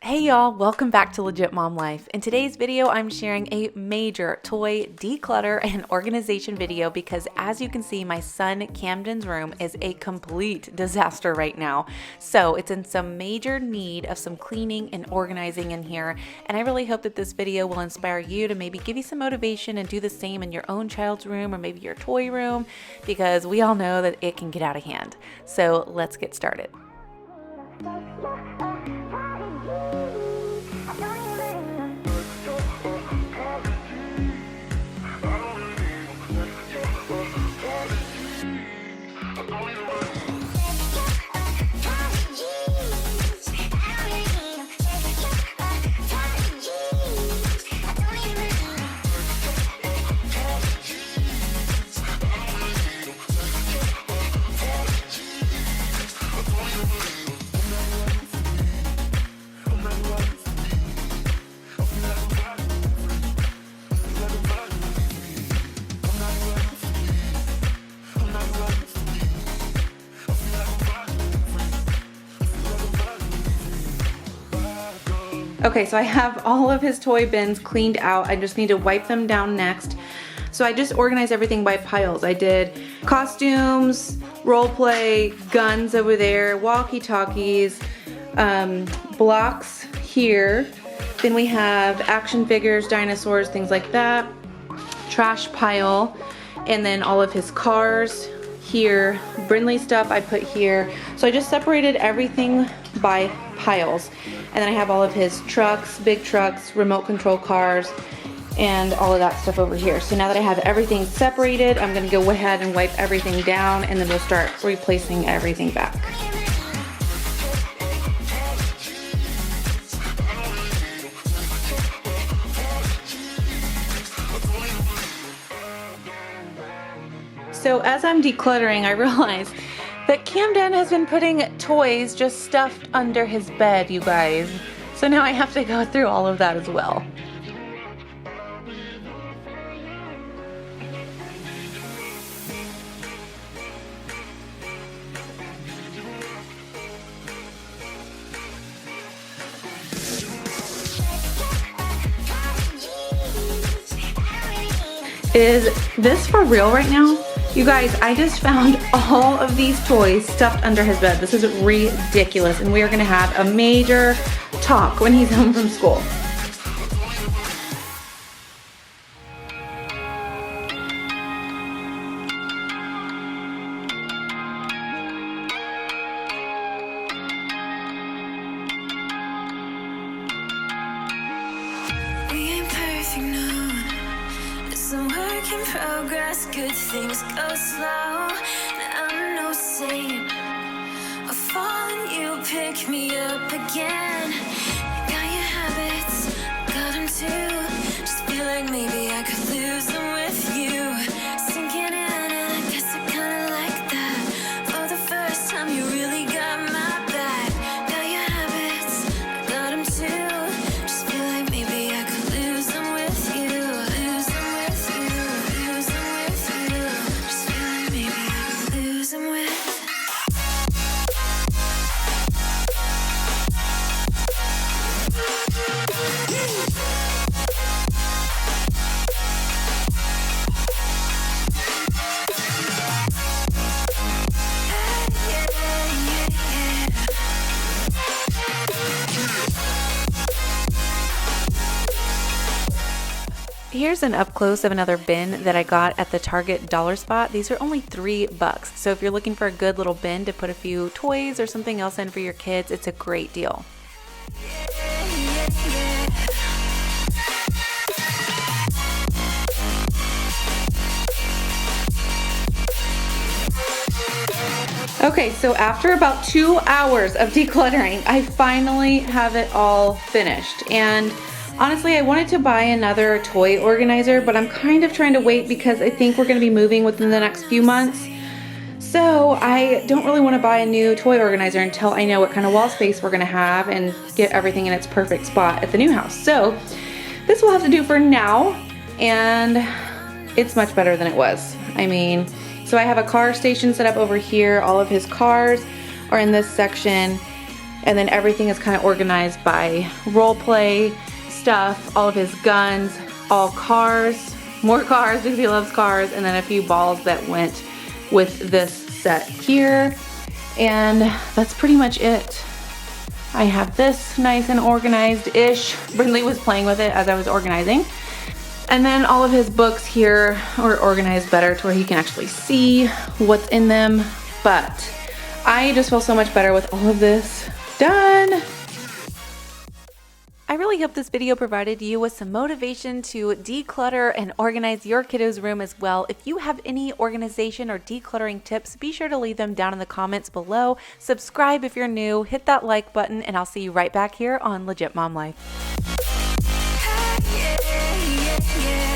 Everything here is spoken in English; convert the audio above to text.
Hey y'all, welcome back to Legit Mom Life. In today's video, I'm sharing a major toy declutter and organization video because as you can see, my son Camden's room is a complete disaster right now. So it's in some major need of some cleaning and organizing in here. And I really hope that this video will inspire you to maybe give you some motivation and do the same in your own child's room or maybe your toy room, because we all know that it can get out of hand. So let's get started. Okay, so I have all of his toy bins cleaned out. I just need to wipe them down next. So I just organized everything by piles. I did costumes, role play, guns over there, walkie-talkies, blocks here. Then we have action figures, dinosaurs, things like that. Trash pile, and then all of his cars here. Brindley stuff I put here. So I just separated everything by piles. And then I have all of his trucks, big trucks, remote control cars, and all of that stuff over here. So now that I have everything separated, I'm gonna go ahead and wipe everything down, and then we'll start replacing everything back. So as I'm decluttering, I realize that Camden has been putting toys just stuffed under his bed, you guys. So now I have to go through all of that as well. Is this for real right now? You guys, I just found all of these toys stuffed under his bed. This is ridiculous, and we are gonna have a major talk when he's home from school. In progress, good things go slow. I'm no saint. I fall and you pick me up again. Got your habits, got them too. Just feel like maybe I could lose them with you. Sinking in, and I guess I kinda like that. For the first time, you really got my back. Got your habits, got them too. Just feel like maybe I could lose them with you. Here's an up close of another bin that I got at the Target dollar spot. These are only $3. So if you're looking for a good little bin to put a few toys or something else in for your kids, it's a great deal. Okay, so after about 2 hours of decluttering, I finally have it all finished. And honestly, I wanted to buy another toy organizer, but I'm kind of trying to wait because I think we're going to be moving within the next few months. So I don't really want to buy a new toy organizer until I know what kind of wall space we're going to have and get everything in its perfect spot at the new house. So this will have to do for now, and it's much better than it was. I mean, so I have a car station set up over here. All of his cars are in this section. And then everything is kind of organized by role play stuff, all of his guns, all cars, more cars because he loves cars, and then a few balls that went with this set here. And that's pretty much it. I have this nice and organized-ish. Brindley was playing with it as I was organizing. And then all of his books here are organized better to where he can actually see what's in them. But I just feel so much better with all of this done. I really hope this video provided you with some motivation to declutter and organize your kiddo's room as well. If you have any organization or decluttering tips, be sure to leave them down in the comments below. Subscribe if you're new, hit that like button, and I'll see you right back here on Legit Mom Life. Yeah, yeah, yeah.